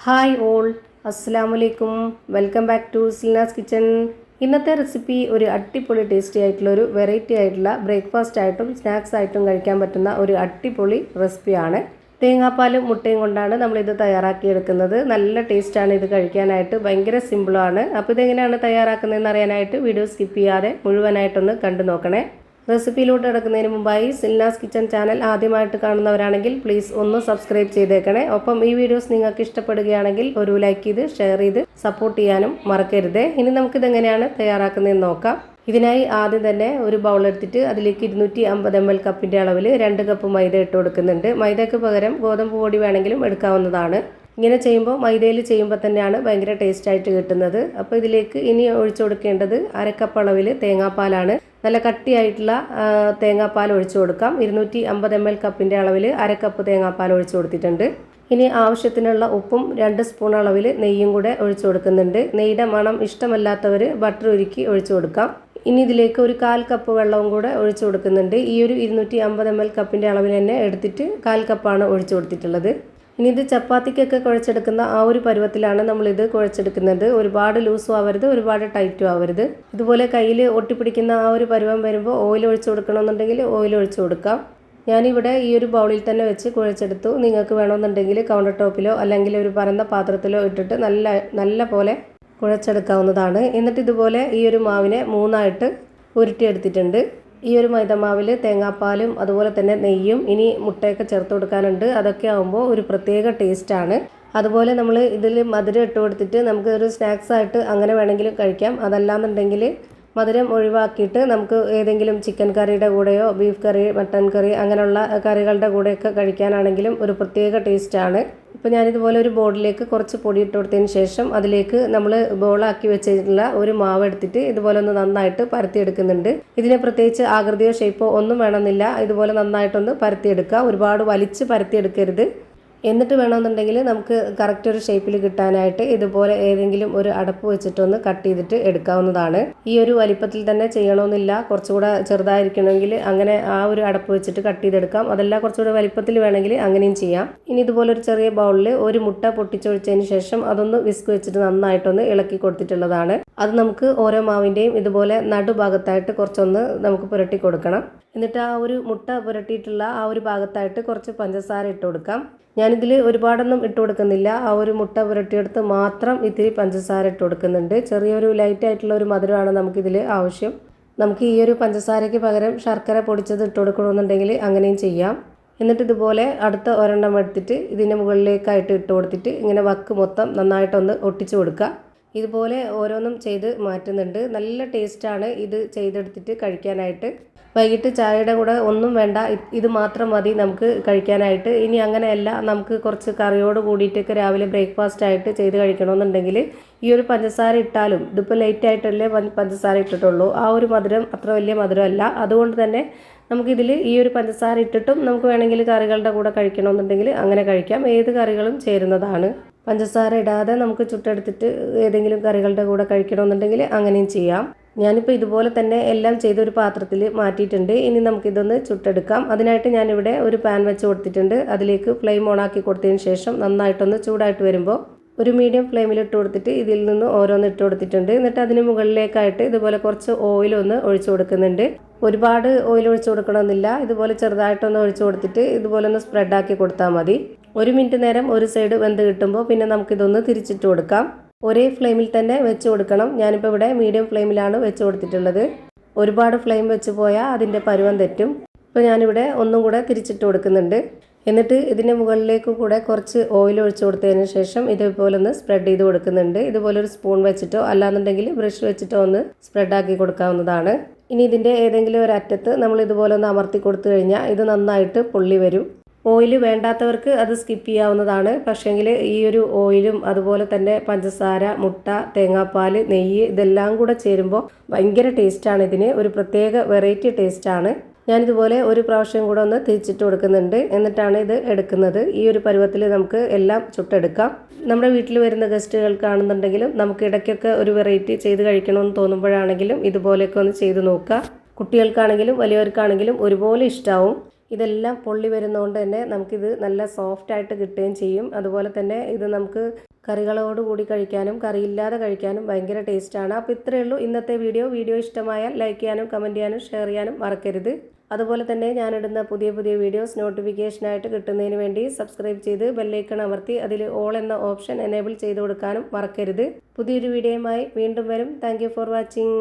Hi all, അസ്സലാമലൈക്കും. Welcome back to Silna's kitchen. ഇന്നത്തെ recipe ഒരു അടിപൊളി ടേസ്റ്റി ആയിട്ടുള്ള ഒരു വെറൈറ്റി ആയിട്ടുള്ള ബ്രേക്ക്ഫാസ്റ്റ് ആയിട്ടും സ്നാക്സ് ആയിട്ടും കഴിക്കാൻ പറ്റുന്ന ഒരു അടിപൊളി റെസിപ്പിയാണ്. തേങ്ങാപ്പാലും മുട്ടയും കൊണ്ടാണ് നമ്മളിത് തയ്യാറാക്കിയെടുക്കുന്നത്. നല്ല ടേസ്റ്റാണ് ഇത് കഴിക്കാനായിട്ട്, ഭയങ്കര സിമ്പിളാണ്. അപ്പോൾ ഇതെങ്ങനെയാണ് തയ്യാറാക്കുന്നതെന്ന് അറിയാനായിട്ട് വീഡിയോ സ്കിപ്പ് ചെയ്യാതെ മുഴുവനായിട്ടൊന്ന് കണ്ടു നോക്കണേ. റെസിപ്പിയിലോട്ട് കിടക്കുന്നതിന് മുമ്പായി സിൽനാസ് കിച്ചൺ ചാനൽ ആദ്യമായിട്ട് കാണുന്നവരാണെങ്കിൽ പ്ലീസ് ഒന്ന് സബ്സ്ക്രൈബ് ചെയ്തേക്കണേ. ഒപ്പം ഈ വീഡിയോസ് നിങ്ങൾക്ക് ഇഷ്ടപ്പെടുകയാണെങ്കിൽ ഒരു ലൈക്ക് ചെയ്ത് ഷെയർ ചെയ്ത് സപ്പോർട്ട് ചെയ്യാനും മറക്കരുത്. ഇനി നമുക്കിതെങ്ങനെയാണ് തയ്യാറാക്കുന്നതെന്ന് നോക്കാം. ഇതിനായി ആദ്യം തന്നെ ഒരു ബൗൾ എടുത്തിട്ട് അതിലേക്ക് 250 ml കപ്പിൻ്റെ അളവിൽ 2 കപ്പ് മൈദ ഇട്ട് കൊടുക്കുന്നുണ്ട്. മൈദയ്ക്ക് പകരം ഗോതമ്പ് പൊടി വേണമെങ്കിലും എടുക്കാവുന്നതാണ്. ഇങ്ങനെ ചെയ്യുമ്പോൾ മൈദയിൽ ചെയ്യുമ്പോൾ തന്നെയാണ് ഭയങ്കര ടേസ്റ്റായിട്ട് കിട്ടുന്നത്. അപ്പോൾ ഇതിലേക്ക് ഇനി ഒഴിച്ചു കൊടുക്കേണ്ടത് 1/2 കപ്പ് അളവിൽ തേങ്ങാപ്പാലാണ്. നല്ല കട്ടിയായിട്ടുള്ള തേങ്ങാപ്പാൽ ഒഴിച്ചു കൊടുക്കാം. 250 ml കപ്പിൻ്റെ അളവിൽ 1/2 കപ്പ് തേങ്ങാപ്പാൽ ഒഴിച്ചു കൊടുത്തിട്ടുണ്ട്. ഇനി ആവശ്യത്തിനുള്ള ഉപ്പും 2 സ്പൂൺ അളവിൽ നെയ്യും കൂടെ ഒഴിച്ചു കൊടുക്കുന്നുണ്ട്. നെയ്യുടെ മണം ഇഷ്ടമല്ലാത്തവർ ബട്ടർ ഉരുക്കി ഒഴിച്ചു കൊടുക്കാം. ഇനി ഇതിലേക്ക് ഒരു 1/4 കപ്പ് വെള്ളവും കൂടെ ഒഴിച്ചു കൊടുക്കുന്നുണ്ട്. ഈ ഒരു 250 ml കപ്പിൻ്റെ അളവിൽ തന്നെ എടുത്തിട്ട് 1/4 കപ്പാണ് ഒഴിച്ചു കൊടുത്തിട്ടുള്ളത്. ഇനി ഇത് ചപ്പാത്തിക്കൊക്കെ കുഴച്ചെടുക്കുന്ന ആ ഒരു പരുവത്തിലാണ് നമ്മളിത് കുഴച്ചെടുക്കുന്നത്. ഒരുപാട് ലൂസും ആവരുത്, ഒരുപാട് ടൈറ്റും ആവരുത്. ഇതുപോലെ കയ്യിൽ ഒട്ടിപ്പിടിക്കുന്ന ആ ഒരു പരുവം വരുമ്പോൾ ഓയിൽ ഒഴിച്ചു കൊടുക്കണമെന്നുണ്ടെങ്കിൽ ഓയിൽ ഒഴിച്ചു കൊടുക്കാം. ഞാനിവിടെ ഈ ഒരു ബൗളിൽ തന്നെ വെച്ച് കുഴച്ചെടുത്തു. നിങ്ങൾക്ക് വേണമെന്നുണ്ടെങ്കിൽ കൗണ്ടർ ടോപ്പിലോ അല്ലെങ്കിൽ ഒരു പരന്ന പാത്രത്തിലോ ഇട്ടിട്ട് നല്ല പോലെ കുഴച്ചെടുക്കാവുന്നതാണ്. എന്നിട്ട് ഇതുപോലെ ഈ ഒരു മാവിനെ 3ആയിട്ട് ഉരുട്ടിയെടുത്തിട്ടുണ്ട്. ഈ ഒരു മൈദമാവിൽ തേങ്ങാപ്പാലും അതുപോലെ തന്നെ നെയ്യും ഇനി മുട്ടയൊക്കെ ചേർത്ത് കൊടുക്കാനുണ്ട്. അതൊക്കെ ആകുമ്പോൾ ഒരു പ്രത്യേക ടേസ്റ്റാണ്. അതുപോലെ നമ്മൾ ഇതിൽ മധുരം ഇട്ട് കൊടുത്തിട്ട് നമുക്ക് ഒരു സ്നാക്സ് ആയിട്ട് അങ്ങനെ വേണമെങ്കിലും കഴിക്കാം. അതല്ലാന്നുണ്ടെങ്കിൽ മധുരം ഒഴിവാക്കിയിട്ട് നമുക്ക് ഏതെങ്കിലും ചിക്കൻ കറിയുടെ കൂടെയോ ബീഫ് കറി, മട്ടൻ കറി അങ്ങനെയുള്ള കറികളുടെ കൂടെയൊക്കെ കഴിക്കാനാണെങ്കിലും ഒരു പ്രത്യേക ടേസ്റ്റാണ്. ഇപ്പോൾ ഞാനിതുപോലെ ഒരു ബോളിലേക്ക് കുറച്ച് പൊടി ഇട്ട് കൊടുത്തതിന് ശേഷം അതിലേക്ക് നമ്മൾ ബോളാക്കി വെച്ചിട്ടുള്ള ഒരു മാവ് എടുത്തിട്ട് ഇതുപോലെ ഒന്ന് നന്നായിട്ട് പരത്തിയെടുക്കുന്നുണ്ട്. ഇതിന് പ്രത്യേകിച്ച് ആകൃതിയോ ഷേപ്പോ ഒന്നും വേണമെന്നില്ല. ഇതുപോലെ നന്നായിട്ടൊന്ന് പരത്തിയെടുക്കുക. ഒരുപാട് വലിച്ച് പരത്തിയെടുക്കരുത്. എന്നിട്ട് വേണമെന്നുണ്ടെങ്കിൽ നമുക്ക് കറക്റ്റ് ഒരു ഷേപ്പിൽ കിട്ടാനായിട്ട് ഇതുപോലെ ഏതെങ്കിലും ഒരു അടപ്പ് വെച്ചിട്ടൊന്ന് കട്ട് ചെയ്തിട്ട് എടുക്കാവുന്നതാണ്. ഈ ഒരു വലിപ്പത്തിൽ തന്നെ ചെയ്യണമെന്നില്ല. കുറച്ചുകൂടെ ചെറുതായിരിക്കണമെങ്കിൽ അങ്ങനെ ആ ഒരു അടപ്പ് വെച്ചിട്ട് കട്ട് ചെയ്തെടുക്കാം. അതല്ല കുറച്ചുകൂടെ വലിപ്പത്തിൽ വേണമെങ്കിൽ അങ്ങനെയും ചെയ്യാം. ഇനി ഇതുപോലെ ഒരു ചെറിയ ബൗളിൽ ഒരു മുട്ട പൊട്ടിച്ചൊഴിച്ചതിന് ശേഷം അതൊന്ന് വിസ്ക് വെച്ചിട്ട് നന്നായിട്ടൊന്ന് ഇളക്കി കൊടുത്തിട്ടുള്ളതാണ്. അത് നമുക്ക് ഓരോ മാവിൻ്റെയും ഇതുപോലെ നടുഭാഗത്തായിട്ട് കുറച്ചൊന്ന് നമുക്ക് പുരട്ടി കൊടുക്കണം. എന്നിട്ട് ആ ഒരു മുട്ട പുരട്ടിയിട്ടുള്ള ആ ഒരു ഭാഗത്തായിട്ട് കുറച്ച് പഞ്ചസാര ഇട്ട് കൊടുക്കാം. ഞാനിതിൽ ഒരുപാടൊന്നും ഇട്ട് കൊടുക്കുന്നില്ല. ആ ഒരു മുട്ട പുരട്ടിയെടുത്ത് മാത്രം ഇത്തിരി പഞ്ചസാര ഇട്ട് കൊടുക്കുന്നുണ്ട്. ചെറിയൊരു ലൈറ്റ് ആയിട്ടുള്ള ഒരു മധുരമാണ് നമുക്കിതിൽ ആവശ്യം. നമുക്ക് ഈ ഒരു പഞ്ചസാരയ്ക്ക് പകരം ശർക്കര പൊടിച്ചത് ഇട്ട് കൊടുക്കണമെന്നുണ്ടെങ്കിൽ അങ്ങനെയും ചെയ്യാം. എന്നിട്ട് ഇതുപോലെ അടുത്ത ഒരെണ്ണം എടുത്തിട്ട് ഇതിൻ്റെ മുകളിലേക്കായിട്ട് ഇട്ട് കൊടുത്തിട്ട് ഇങ്ങനെ വക്ക് മൊത്തം നന്നായിട്ടൊന്ന് ഒട്ടിച്ചു കൊടുക്കുക. ഇതുപോലെ ഓരോന്നും ചെയ്ത് മാറ്റുന്നുണ്ട്. നല്ല ടേസ്റ്റാണ് ഇത് ചെയ്തെടുത്തിട്ട് കഴിക്കാനായിട്ട്. വൈകിട്ട് ചായയുടെ കൂടെ ഒന്നും വേണ്ട, ഇത് മാത്രം മതി നമുക്ക് കഴിക്കാനായിട്ട്. ഇനി അങ്ങനെയല്ല, നമുക്ക് കുറച്ച് കറിയോട് കൂടിയിട്ടൊക്കെ രാവിലെ ബ്രേക്ക്ഫാസ്റ്റ് ആയിട്ട് ചെയ്ത് കഴിക്കണമെന്നുണ്ടെങ്കിൽ ഈ ഒരു പഞ്ചസാര ഇട്ടാലും, ഇതിപ്പോൾ ലേറ്റ് ആയിട്ടല്ലേ പഞ്ചസാര ഇട്ടിട്ടുള്ളൂ, ആ ഒരു മധുരം അത്ര വലിയ മധുരമല്ല. അതുകൊണ്ട് തന്നെ നമുക്കിതിൽ ഈ ഒരു പഞ്ചസാര ഇട്ടിട്ടും നമുക്ക് വേണമെങ്കിൽ കറികളുടെ കൂടെ കഴിക്കണമെന്നുണ്ടെങ്കിൽ അങ്ങനെ കഴിക്കാം. ഏത് കറികളും ചേരുന്നതാണ്. പഞ്ചസാര ഇടാതെ നമുക്ക് ചുട്ടെടുത്തിട്ട് ഏതെങ്കിലും കറികളുടെ കൂടെ കഴിക്കണമെന്നുണ്ടെങ്കിൽ അങ്ങനെയും ചെയ്യാം. ഞാനിപ്പോൾ ഇതുപോലെ തന്നെ എല്ലാം ചെയ്തൊരു പാത്രത്തിൽ മാറ്റിയിട്ടുണ്ട്. ഇനി നമുക്കിതൊന്ന് ചുട്ടെടുക്കാം. അതിനായിട്ട് ഞാനിവിടെ ഒരു പാൻ വെച്ച് കൊടുത്തിട്ടുണ്ട്. അതിലേക്ക് ഫ്ലെയിം ഓണാക്കി കൊടുത്തതിന് ശേഷം നന്നായിട്ടൊന്ന് ചൂടായിട്ട് വരുമ്പോൾ ഒരു മീഡിയം ഫ്ലെയിമിൽ ഇട്ട് കൊടുത്തിട്ട് ഇതിൽ നിന്ന് ഓരോന്ന് ഇട്ട് കൊടുത്തിട്ടുണ്ട്. എന്നിട്ട് അതിന് മുകളിലേക്കായിട്ട് ഇതുപോലെ കുറച്ച് ഓയിലൊന്ന് ഒഴിച്ചു കൊടുക്കുന്നുണ്ട്. ഒരുപാട് ഓയിൽ ഒഴിച്ചു കൊടുക്കണമെന്നില്ല. ഇതുപോലെ ചെറുതായിട്ടൊന്ന് ഒഴിച്ചു കൊടുത്തിട്ട് ഇതുപോലെ ഒന്ന് സ്പ്രെഡാക്കി കൊടുത്താൽ മതി. 1 മിനിറ്റ് നേരം ഒരു സൈഡ് വെന്ത് കിട്ടുമ്പോൾ പിന്നെ നമുക്കിതൊന്ന് തിരിച്ചിട്ട് കൊടുക്കാം. ഒരേ ഫ്ലെയിമിൽ തന്നെ വെച്ച് കൊടുക്കണം. ഞാനിപ്പോൾ ഇവിടെ മീഡിയം ഫ്ലെയിമിലാണ് വെച്ച് കൊടുത്തിട്ടുള്ളത്. ഒരുപാട് ഫ്ലെയിം വെച്ച് പോയാൽ അതിൻ്റെ പരുവം തെറ്റും. ഇപ്പോൾ ഞാനിവിടെ ഒന്നും കൂടെ തിരിച്ചിട്ട് കൊടുക്കുന്നുണ്ട്. എന്നിട്ട് ഇതിൻ്റെ മുകളിലേക്ക് കൂടെ കുറച്ച് ഓയിൽ ഒഴിച്ച് കൊടുത്തതിന് ശേഷം ഇതുപോലെ ഒന്ന് സ്പ്രെഡ് ചെയ്ത് കൊടുക്കുന്നുണ്ട്. ഇതുപോലെ ഒരു സ്പൂൺ വെച്ചിട്ടോ അല്ലാന്നുണ്ടെങ്കിൽ ബ്രഷ് വെച്ചിട്ടോ ഒന്ന് സ്പ്രെഡാക്കി കൊടുക്കാവുന്നതാണ്. ഇനി ഇതിൻ്റെ ഏതെങ്കിലും ഒരു അറ്റത്ത് നമ്മൾ ഇതുപോലെ ഒന്ന് അമർത്തി കൊടുത്തു കഴിഞ്ഞാൽ ഇത് നന്നായിട്ട് പൊള്ളി വരും. ഓയിൽ വേണ്ടാത്തവർക്ക് അത് സ്കിപ്പ് ചെയ്യാവുന്നതാണ്. പക്ഷേങ്കിൽ ഈ ഒരു ഓയിലും അതുപോലെ തന്നെ പഞ്ചസാര, മുട്ട, തേങ്ങാപ്പാൽ, നെയ്യ് ഇതെല്ലാം കൂടെ ചേരുമ്പോൾ ഭയങ്കര ടേസ്റ്റാണ്. ഇതിന് ഒരു പ്രത്യേക വെറൈറ്റി ടേസ്റ്റാണ്. ഞാനിതുപോലെ ഒരു പ്രാവശ്യം കൂടെ ഒന്ന് തിരിച്ചിട്ട് കൊടുക്കുന്നുണ്ട്. എന്നിട്ടാണ് ഇത് എടുക്കുന്നത്. ഈ ഒരു പരുവത്തിൽ നമുക്ക് എല്ലാം ചുട്ടെടുക്കാം. നമ്മുടെ വീട്ടിൽ വരുന്ന ഗസ്റ്റുകൾക്കാണെന്നുണ്ടെങ്കിലും നമുക്ക് ഇടയ്ക്കൊക്കെ ഒരു വെറൈറ്റി ചെയ്ത് കഴിക്കണമെന്ന് തോന്നുമ്പോഴാണെങ്കിലും ഇതുപോലെയൊക്കെ ഒന്ന് ചെയ്ത് നോക്കുക. കുട്ടികൾക്കാണെങ്കിലും വലിയവർക്കാണെങ്കിലും ഒരുപോലെ ഇഷ്ടമാവും. ഇതെല്ലാം പൊള്ളി വരുന്നതുകൊണ്ട് തന്നെ നമുക്കിത് നല്ല സോഫ്റ്റായിട്ട് കിട്ടുകയും ചെയ്യും. അതുപോലെ തന്നെ ഇത് നമുക്ക് കറികളോട് കൂടി കഴിക്കാനും കറിയില്ലാതെ കഴിക്കാനും ഭയങ്കര ടേസ്റ്റാണ്. അപ്പോൾ ഇത്രയേ ഉള്ളൂ ഇന്നത്തെ വീഡിയോ ഇഷ്ടമായാൽ ലൈക്ക് ചെയ്യാനും കമൻറ്റ് ചെയ്യാനും ഷെയർ ചെയ്യാനും മറക്കരുത്. അതുപോലെ തന്നെ ഞാനിടുന്ന പുതിയ വീഡിയോസ് നോട്ടിഫിക്കേഷനായിട്ട് കിട്ടുന്നതിന് വേണ്ടി സബ്സ്ക്രൈബ് ചെയ്ത് ബെല്ലൈക്കൺ അമർത്തി അതിൽ ഓൾ എന്ന ഓപ്ഷൻ എനേബിൾ ചെയ്ത് കൊടുക്കാനും മറക്കരുത്. പുതിയൊരു വീഡിയോയുമായി വീണ്ടും വരും. Thank you for watching.